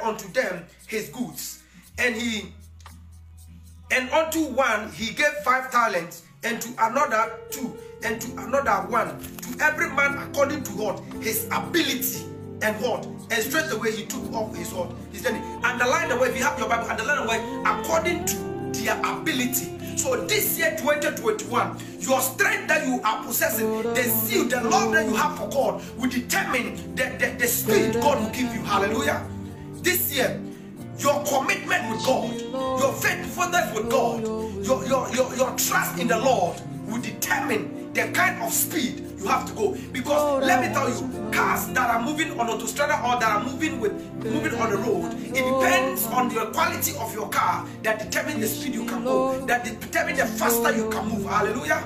unto them his goods. And unto one he gave 5 talents, and to another 2, and to another 1. To every man according to what? His ability. And what? And straight away he took off his what? His underline the way, if you have your Bible, underline the way, according to their ability. So this year 2021, your strength that you are possessing, the zeal, the love that you have for God will determine the speed God will give you. Hallelujah. This year, your commitment with God, your faithfulness with God, your trust in the Lord will determine the kind of speed you have to go. Because let me tell you, cars that are moving on autostrada or that are moving on the road, it depends on the quality of your car that determines the speed you can go, that determines the faster you can move. Hallelujah.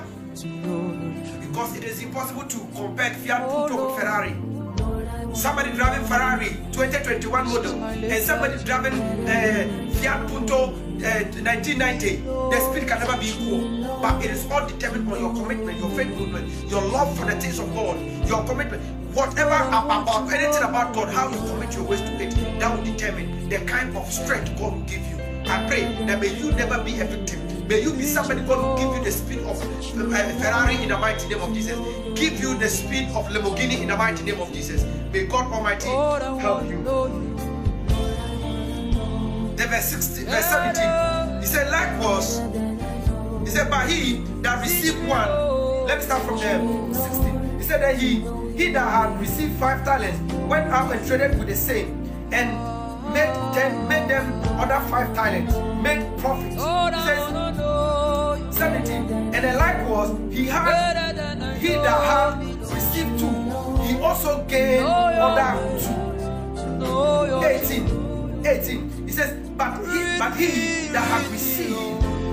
Because it is impossible to compare Fiat Punto with Ferrari. Somebody driving Ferrari 2021 model and somebody driving Fiat Punto 1990, the speed can never be equal. But it is all determined on your commitment, your faithfulness, your love for the things of God, your commitment. Whatever about anything about God, how you commit your ways to it, that will determine the kind of strength God will give you. I pray that may you never be a victim. May you be somebody God will give you the speed of Ferrari in the mighty name of Jesus. Give you the speed of Lamborghini in the mighty name of Jesus. May God Almighty help you. The verse 17. He said, likewise, he said, but he that received 1. Let me start from there. 16. He said that he that had received 5 talents went out and traded with the same, and made them other 5 talents, made profit. He says 17. And then likewise, he that had received 2, he also gained other 2. 18. He says, but he that had received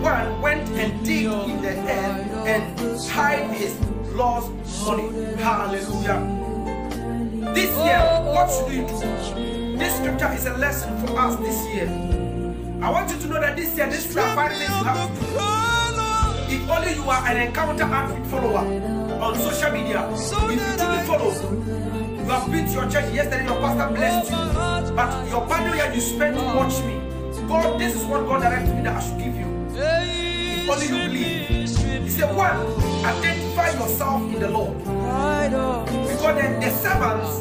1 went and digged in the earth and hid his lost money. Hallelujah. This year, what should you do? This scripture is a lesson for us this year. I want you to know that this year, these are 5 things you have to do. If only you are an Encounter Outreach follower on social media, if you truly follow, you have been to your church yesterday, your pastor blessed you, but your bundle here you spent to watch me. God, this is what God directed me that I should give you. If only you believe. He said, 1, identify yourself in the Lord. Because the servants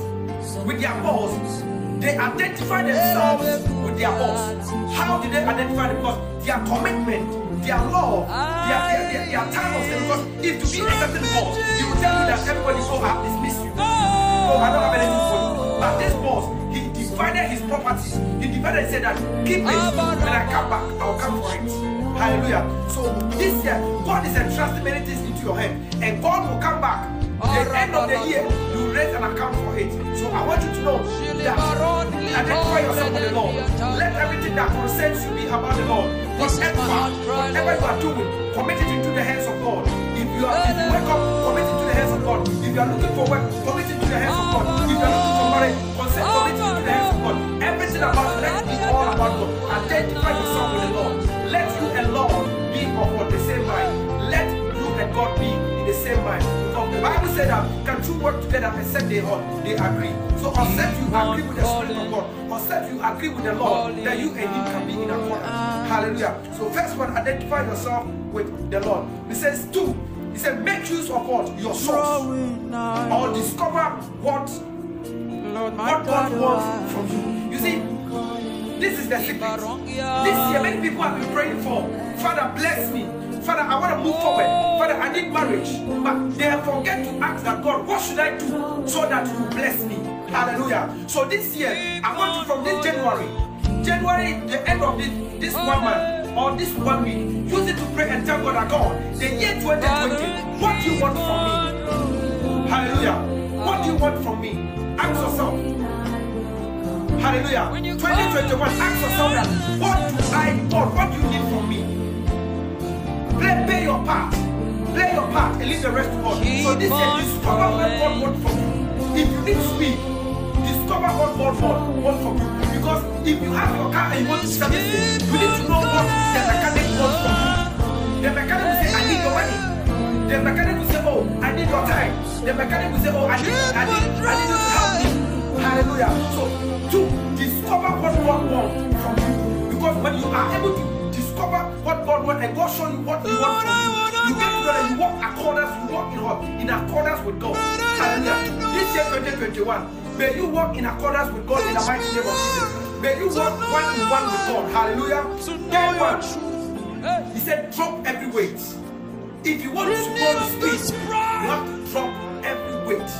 with their boss, they identify themselves with their boss. How did they identify them? Because their commitment, their love, their time of them. Because if to be a certain boss, he will tell you that everybody go have dismiss you. Oh, I don't have anything for you. But this boss, he divided his property. He divided and said that keep it. When I come back, I'll come for it. Hallelujah. So this year, God is entrusting many things into your hand, and God will come back. At the end of the year, you raise an account for it. So I want you to know that identify yourself with the Lord. Let everything that concerns you be about the Lord. Whatever you are doing, commit it into the hands of God. If you wake up, commit it to the hands of God. If you are looking for work, commit it to the hands of God. If you are looking for marriage, commit it to the hands of God. Everything about it, let it be all about God. Identify yourself with the Lord. Let you and Lord be of the same mind. Let you and God be in the same mind. Because the Bible said that can two work together except they agree. So except you agree with the Spirit of God, except you agree with the Lord, that you and Him can be in accordance. Hallelujah. So first one, identify yourself with the Lord. He says 2. He said make use of what? Your source. Or discover what God wants from you. You see, this is the secret. This year, many people have been praying for, Father, bless me. Father, I want to move forward. Father, I need marriage. But they forget to ask that God, what should I do so that you will bless me? Hallelujah. So this year, I want you from this January, the end of this 1 month or this 1 week, use it to pray and tell God, God, the year 2020, what do you want from me? Hallelujah. What do you want from me? Ask yourself. Hallelujah. 2021, ask yourself that, what do I want? What do you need from me? Play your part. Play your part and leave the rest to God. So this year, discover what God wants from you. If you need speed, discover what God wants from you. Because if you have your car and you want to service it, you need to know what the mechanic wants from you. The mechanic will say, I need your money. The mechanic will say, oh, I need your time. The mechanic will say, oh, I need you to help me. Hallelujah. So, 2, discover what God God and God show you what He wants from you. You get to know that you walk in accordance with God. Hallelujah. This year 2021, may you walk in accordance with God in the mighty name of Jesus. May you walk one in one with God. Hallelujah. Third one, He said, drop every weight. If you want to go to speed, you have to drop every weight.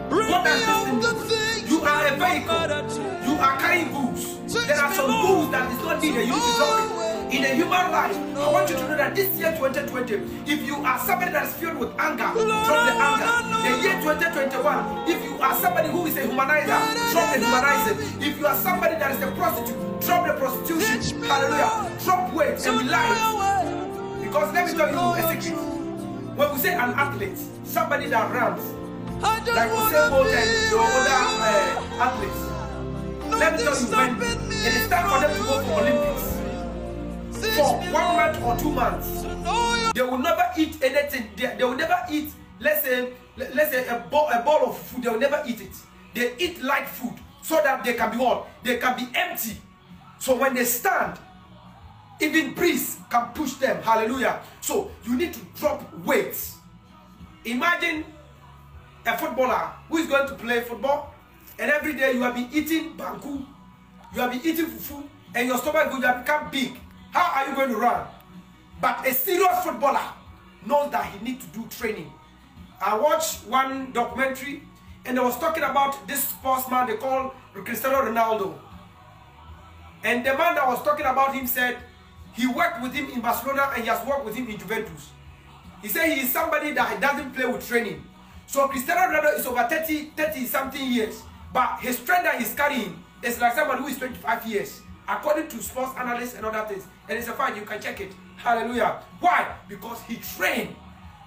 What does this mean? You are a vehicle. You are carrying goods. There are some goods that is not needed. You need to drop it. In a human life, I want you to know that this year 2020, if you are somebody that is filled with anger, drop the anger. The year 2021, if you are somebody who is a humanizer, drop the humanizer. If you are somebody that is a prostitute, drop the prostitution. Hallelujah. Drop weight and relax. Because let me tell you a secret. When we say an athlete, somebody that runs, like we say more than the other athletes, let me tell you, when it is time for them to go for Olympics, for 1 month or 2 months, they will never eat anything. They will never eat, let's say a bowl of food. They will never eat it. They eat light food so that they can be what? They can be empty. So when they stand, even breeze can push them. Hallelujah. So you need to drop weights. Imagine a footballer who is going to play football, and every day you have been eating banku, you have been eating fufu, and your stomach will have become big. How are you going to run? But a serious footballer knows that he needs to do training. I watched one documentary, and they was talking about this sportsman they call Cristiano Ronaldo. And the man that was talking about him said he worked with him in Barcelona and he has worked with him in Juventus. He said he is somebody that doesn't play with training. So Cristiano Ronaldo is over 30 something years, but his strength that he's carrying is like somebody who is 25 years, according to sports analysts and other things. And it's a fact, you can check it. Hallelujah. Why? Because he trained.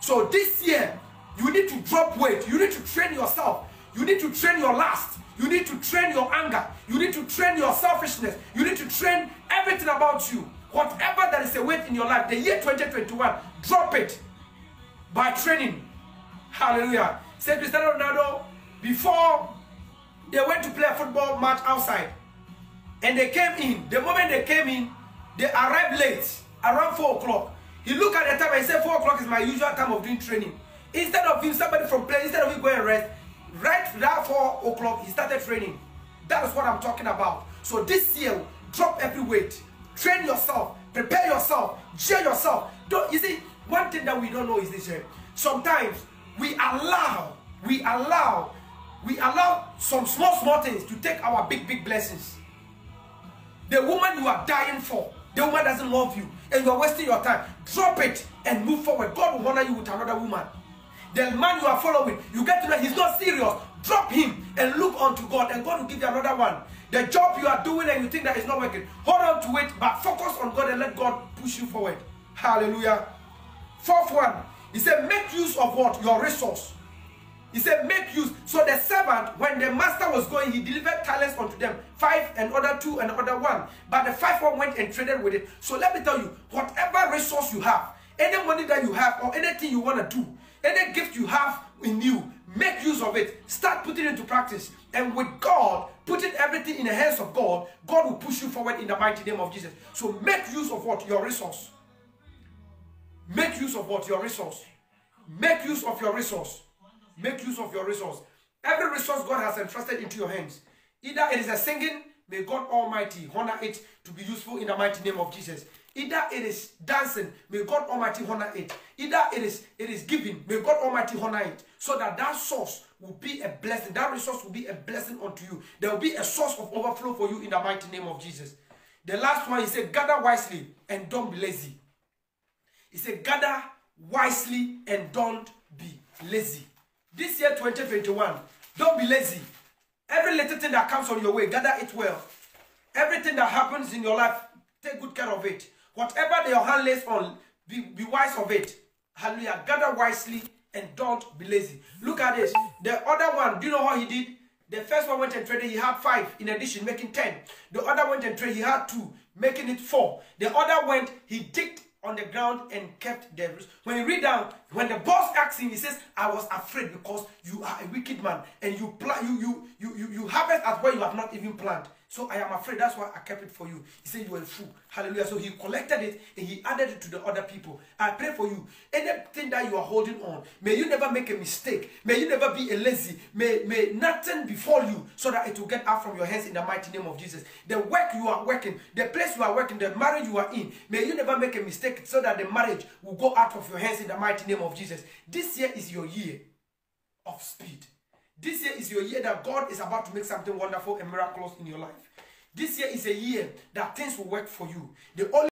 So this year, you need to drop weight. You need to train yourself. You need to train your lust. You need to train your anger. You need to train your selfishness. You need to train everything about you. Whatever that is a weight in your life, the year 2021, drop it by training. Hallelujah. Say Cristiano Ronaldo, before they went to play a football match outside, and they came in. The moment they came in, they arrived late, around 4 o'clock. He looked at the time and he said, 4 o'clock is my usual time of doing training. Instead of him, somebody from play, instead of him going and rest, right around 4 o'clock, he started training. That is what I'm talking about. So this year, drop every weight. Train yourself. Prepare yourself. Cheer yourself. You see, one thing that we don't know is this here. Sometimes we allow some small things to take our big blessings. The woman you are dying for, the woman doesn't love you, and you are wasting your time. Drop it and move forward. God will honor you with another woman. The man you are following, you get to know he's not serious. Drop him and look unto God, and God will give you another one. The job you are doing and you think that it's not working, hold on to it, but focus on God and let God push you forward. Hallelujah. Fourth one, he said, make use of what? Your resource. He said, make use. So the servant, when the master was going, he delivered talents unto them. 5, and other 2, and other 1. But the 5 one went and traded with it. So let me tell you, whatever resource you have, any money that you have, or anything you want to do, any gift you have in you, make use of it. Start putting it into practice. And with God, putting everything in the hands of God, God will push you forward in the mighty name of Jesus. So make use of what? Your resource. Make use of what? Your resource. Make use of your resource. Make use of your resource. Every resource God has entrusted into your hands. Either it is a singing, may God Almighty honor it to be useful in the mighty name of Jesus. Either it is dancing, may God Almighty honor it. Either it is giving, may God Almighty honor it. So that source will be a blessing. That resource will be a blessing unto you. There will be a source of overflow for you in the mighty name of Jesus. The last one, he said, gather wisely and don't be lazy. He said, gather wisely and don't be lazy. This year 2021, don't be lazy. Every little thing that comes on your way, gather it well. Everything that happens in your life, take good care of it. Whatever your hand lays on, be wise of it. Hallelujah. Gather wisely and don't be lazy. Look at this. The other one, do you know what he did? The first one went and traded, he had 5 in addition, making 10. The other went and traded, he had 2, making it 4. The other went, he digged on the ground and kept the rest. When you read down, when the boss asked him, he says, I was afraid because you are a wicked man and you harvest at where you have not even planted. So I am afraid. That's why I kept it for you. He said you were a fool. Hallelujah. So he collected it and he added it to the other people. I pray for you. Anything that you are holding on, may you never make a mistake. May you never be a lazy. May nothing befall you so that it will get out from your hands in the mighty name of Jesus. The work you are working, the place you are working, the marriage you are in, may you never make a mistake so that the marriage will go out of your hands in the mighty name of Jesus. This year is your year of speed. This year is your year that God is about to make something wonderful and miraculous in your life. This year is a year that things will work for you. The only